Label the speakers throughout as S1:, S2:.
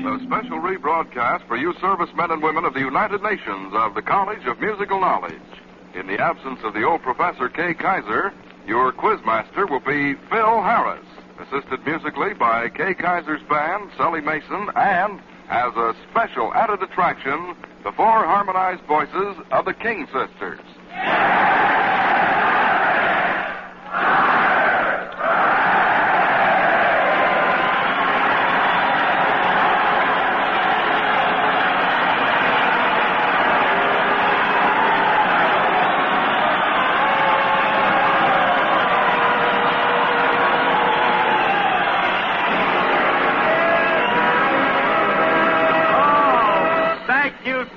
S1: A special rebroadcast for you servicemen and women of the United Nations of the College of Musical Knowledge. In the absence of the old Professor K. Kayser, your quizmaster will be Phil Harris, assisted musically by Kay Kayser's band, Sully Mason, and as a special added attraction, the four harmonized voices of the King Sisters.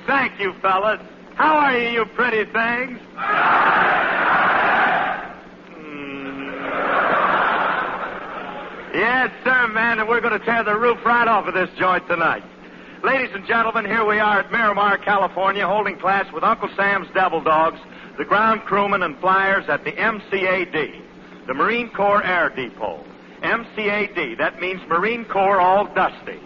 S2: Thank you, fellas. How are you, you pretty things? Yes, sir, man, and we're going to tear the roof right off of this joint tonight. Ladies and gentlemen, here we are at Miramar, California, holding class with Uncle Sam's Devil Dogs, the ground crewmen and flyers at the MCAD, the Marine Corps Air Depot. MCAD, that means Marine Corps All Dusty.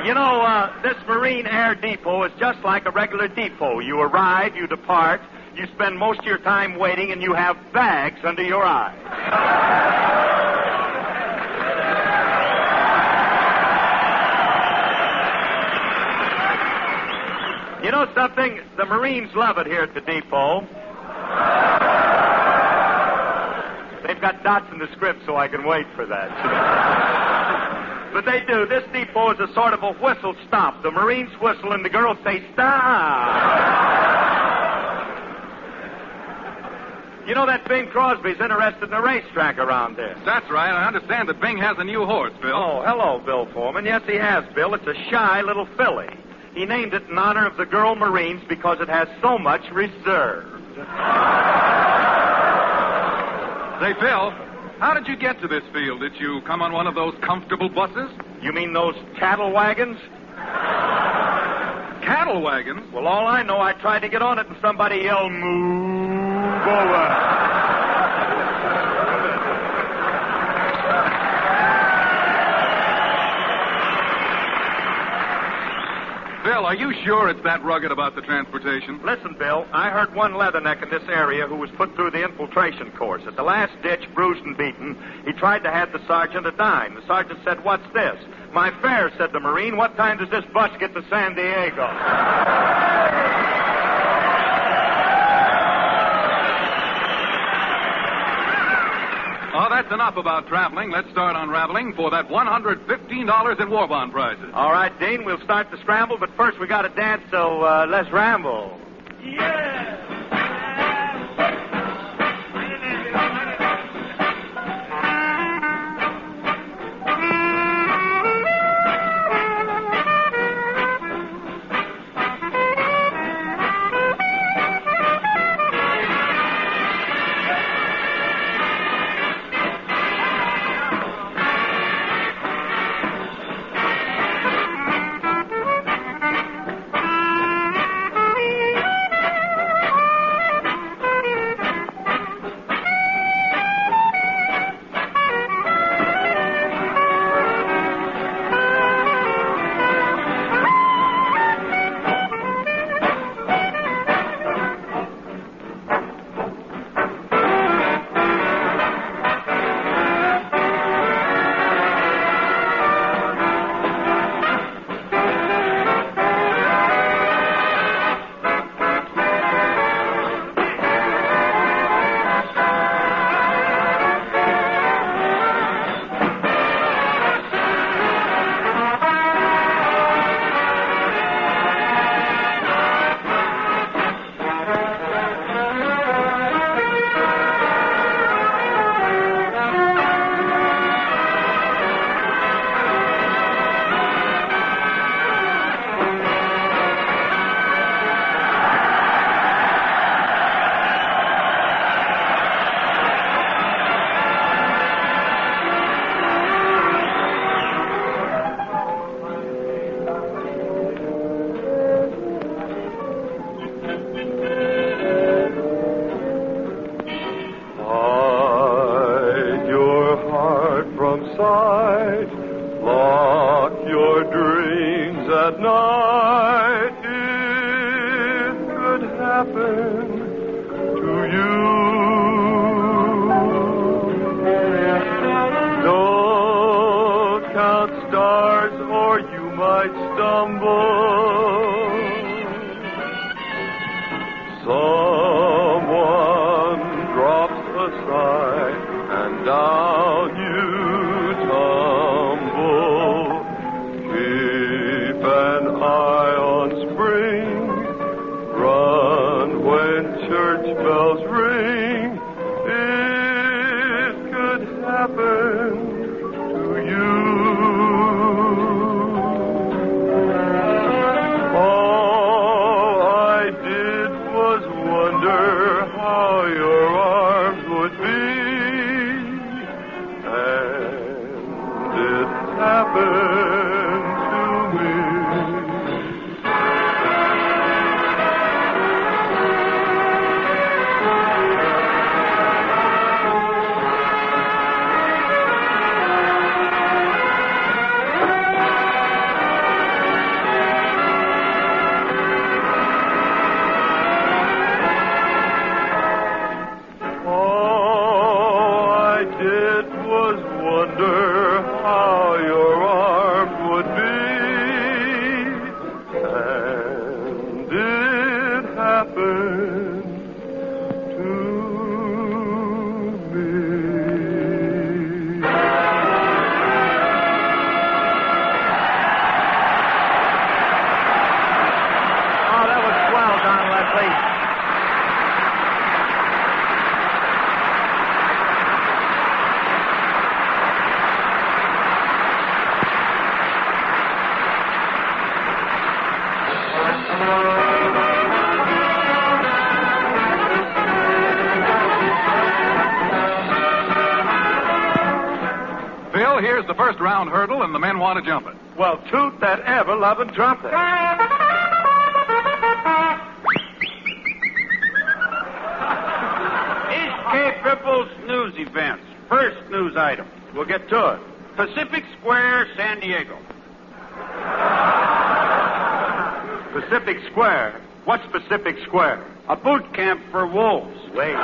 S2: You know, this Marine Air Depot is just like a regular depot. You arrive, you depart, you spend most of your time waiting, and you have bags under your eyes. You know something? The Marines love it here at the depot. They've got dots in the script so I can wait for that. But they do. This depot is a sort of a whistle stop. The Marines whistle and the girls say, stop. You know that Bing Crosby's interested in a racetrack around there.
S3: That's right. I understand that Bing has a new horse, Bill.
S2: Oh, hello, Bill Foreman. Yes, he has, Bill. It's a shy little filly. He named it in honor of the girl Marines because it has so much reserve.
S3: Say, Phil, how did you get to this field? Did you come on one of those comfortable buses?
S2: You mean those cattle wagons?
S3: Cattle wagons?
S2: Well, all I know, I tried to get on it and somebody yelled, move over.
S3: Bill, are you sure it's that rugged about the transportation?
S2: Listen, Bill, I heard one leatherneck in this area who was put through the infiltration course. At the last ditch, bruised and beaten, he tried to hand the sergeant a dime. The sergeant said, "What's this?" "My fare," said the Marine. "What time does this bus get to San Diego?"
S3: Oh, that's enough about traveling. Let's start unraveling for that $115 in war bond prizes.
S2: All right, Dean, we'll start the scramble, but first we got to dance, so let's ramble. Yeah!
S4: sight. Lock your dreams at night. It could happen to you. Don't count stars or you might stumble. Someone drops a sigh and down you tumble. Keep an eye on spring. Run when church bells ring. It could happen to you. All I did was wonder how your arms would be. And it happened to me. All I did was wonder how your arms would be. And it happened to me.
S2: Oh, that was swell, Don Leslie.
S3: Phil, here's the first round hurdle, and the men want to jump it.
S2: Well, toot that ever-loving trumpet.
S5: East Cape Ripple's news events. First news item.
S2: We'll get to it.
S5: Pacific Square, San Diego.
S2: Pacific Square? What's Pacific Square?
S5: A boot camp for wolves.
S2: Wait.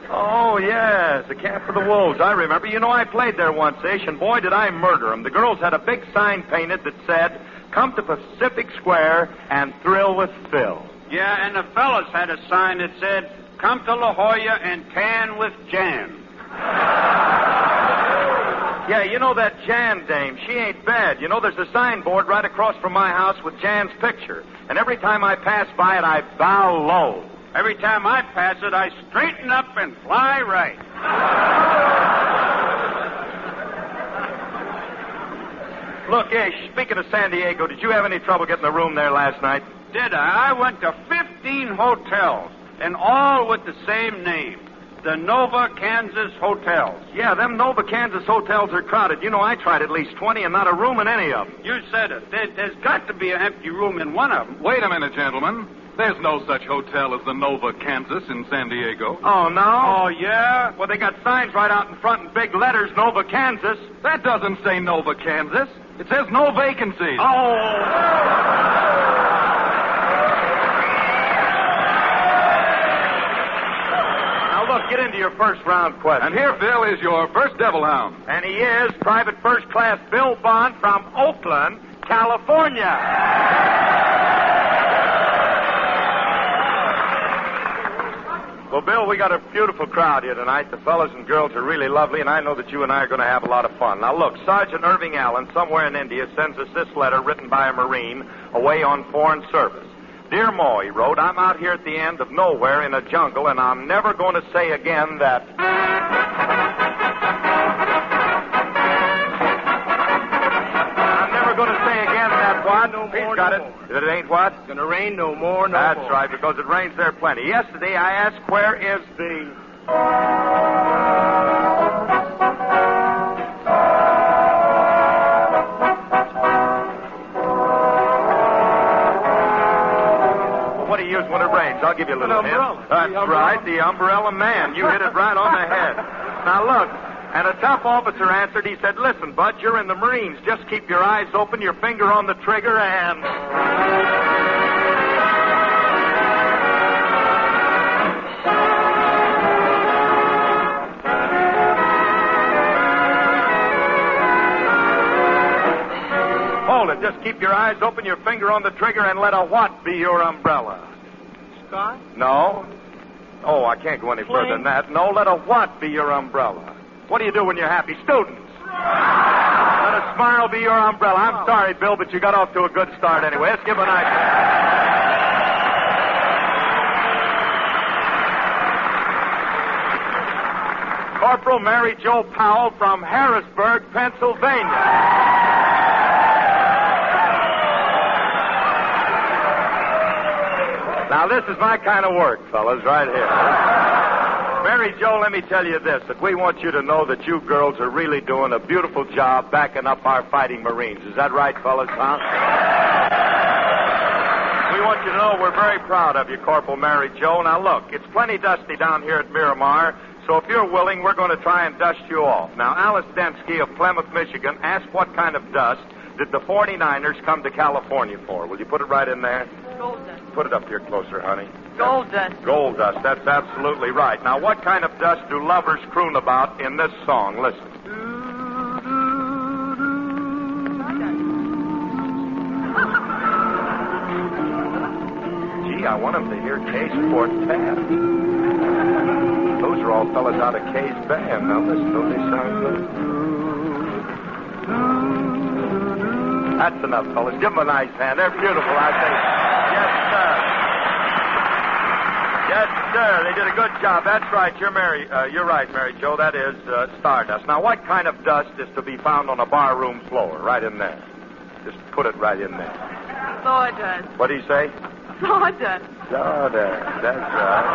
S2: Oh, yes, the camp for the wolves. I remember. You know, I played there once, Ish, and boy, did I murder 'em. The girls had a big sign painted that said, "Come to Pacific Square and thrill with Phil."
S5: Yeah, and the fellas had a sign that said, "Come to La Jolla and tan with Jan."
S2: Yeah, you know that Jan dame, she ain't bad. You know, there's a signboard right across from my house with Jan's picture. And every time I pass by it, I bow low.
S5: Every time I pass it, I straighten up and fly right.
S2: Look, Ish, speaking of San Diego, did you have any trouble getting a room there last night?
S5: Did I? I went to 15 hotels, and all with the same name. The Nova Kansas Hotels.
S2: Yeah, them Nova Kansas hotels are crowded. You know, I tried at least 20 and not a room in any of them.
S5: You said it. There's got to be an empty room in one of them.
S3: Wait a minute, gentlemen. There's no such hotel as the Nova Kansas in San Diego.
S2: Oh, no?
S5: Oh, yeah?
S2: Well, they got signs right out in front in big letters, Nova Kansas.
S3: That doesn't say Nova Kansas. It says no vacancies.
S2: Look, get into your first round question.
S3: And here, Phil, is your first devil hound.
S2: And he is Private First Class Bill Bond from Oakland, California. Well, Bill, we got a beautiful crowd here tonight. The fellas and girls are really lovely, and I know that you and I are going to have a lot of fun. Now, look, Sergeant Irving Allen, somewhere in India, sends us this letter written by a Marine away on foreign service. Dear Mo, he wrote, I'm out here at the end of nowhere in a jungle, and I'm never going to say again that... I'm never going to say again that what?
S4: No more,
S2: He's got
S4: no
S2: it.
S4: more.
S2: That it ain't what?
S4: It's going to rain no more, no
S2: That's
S4: more.
S2: right, because it rains there plenty. Yesterday I asked, where is the... use when it rains. I'll give you a little hint.
S4: umbrella.
S2: That's
S4: The umbrella.
S2: right, the umbrella man. You hit it right on the head. Now, look. And a tough officer answered. He said, listen, Bud, you're in the Marines. Just keep your eyes open, your finger on the trigger, and... Hold it. Just keep your eyes open, your finger on the trigger, and let a what be your umbrella?
S4: Sky?
S2: No. Oh, I can't go any further than that. No, let a what be your umbrella? What do you do when you're happy? Students. Let a smile be your umbrella. I'm sorry, Bill, but you got off to a good start anyway. Let's give a nice hand. Corporal Mary Jo Powell from Harrisburg, Pennsylvania. Now, this is my kind of work, fellas, right here. Mary Jo, let me tell you this, that we want you to know that you girls are really doing a beautiful job backing up our fighting Marines. Is that right, fellas, huh? We want you to know we're very proud of you, Corporal Mary Jo. Now, look, it's plenty dusty down here at Miramar, so if you're willing, we're going to try and dust you off. Now, Alice Densky of Plymouth, Michigan, asked what kind of dust did the 49ers come to California for. Will you put it right in there?
S6: Gold dust.
S2: Put it up here closer, honey.
S6: Gold dust.
S2: Gold dust. That's absolutely right. Now, what kind of dust do lovers croon about in this song? Listen. Gee, I want them to hear Kay's quartet. Those are all fellas out of Kay's band. Now, listen, don't they sound good? That's enough, fellas. Give them a nice hand. They're beautiful, I think. Yes, sir. Yes, sir. They did a good job. That's right. You're right, Mary Jo. That is stardust. Now, what kind of dust is to be found on a barroom floor? Right in there. Just put it right in there.
S6: Sawdust.
S2: What do you say?
S6: Sawdust.
S2: Sawdust. That's right.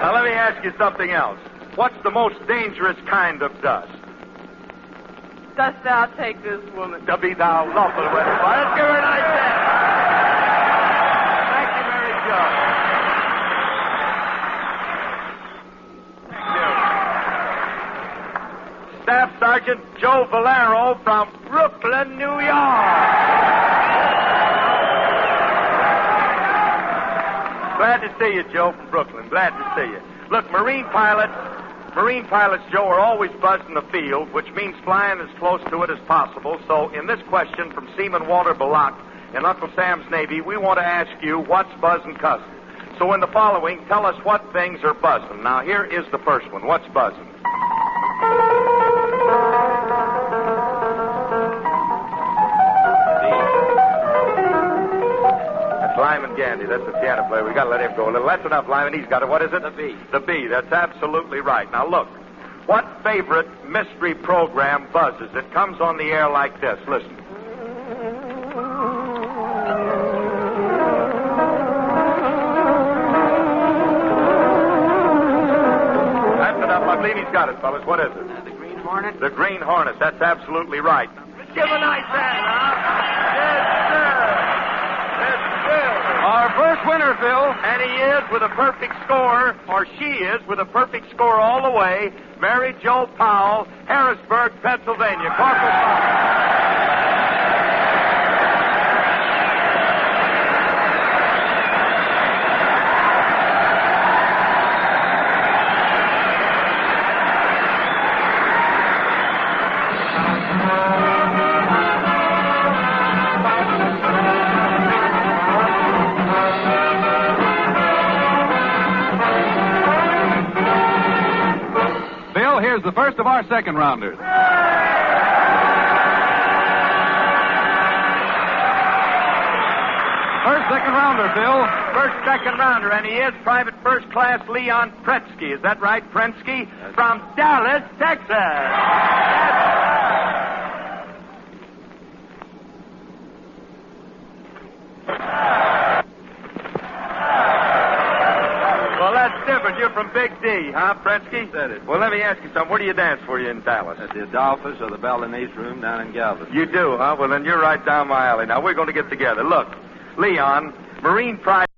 S2: Now, let me ask you something else. What's the most dangerous kind of dust?
S6: Dost thou take this woman?
S2: To be thou lawful wedded. Let's give her a nice hand. Thank you, Mary Jo. Thank you. Staff Sergeant Joe Valero from Brooklyn, New York. Glad to see you, Joe, from Brooklyn. Glad to see you. Look, Marine pilots, Joe, are always buzzing the field, which means flying as close to it as possible. So in this question from Seaman Walter Bullock in Uncle Sam's Navy, we want to ask you, what's buzzing cousin? So in the following, tell us what things are buzzing. Now, here is the first one. What's buzzing? Lyman Gandy, that's the piano player. We got to let him go a little. That's enough, Lyman. He's got it. What is it?
S5: The B.
S2: The B. That's absolutely right. Now, look. What favorite mystery program buzzes? It comes on the air like this. Listen. That's enough. I believe he's got it, fellas. What is it?
S5: The Green Hornet.
S2: The Green Hornet. That's absolutely right. Give a nice hand, huh? Yes, sir.
S3: Our first winner, Phil.
S2: And he is with a perfect score, or she is with a perfect score all the way, Mary Jo Powell, Harrisburg, Pennsylvania. Corporal Powell.
S3: Here's the first of our second rounders. Second rounder, Phil.
S2: Second rounder, and he is Private First Class Leon Prensky. Is that right, Prensky? Yes. From Dallas, Texas. Well, that's different. You're from Big D, huh, Prensky?
S7: Said it.
S2: Well, let me ask you something. Where do you dance for you in Dallas?
S7: At the Adolphus or the Balinese Room down in Galveston.
S2: You do, huh? Well, then you're right down my alley. Now, we're going to get together. Look, Leon, Marine Pride.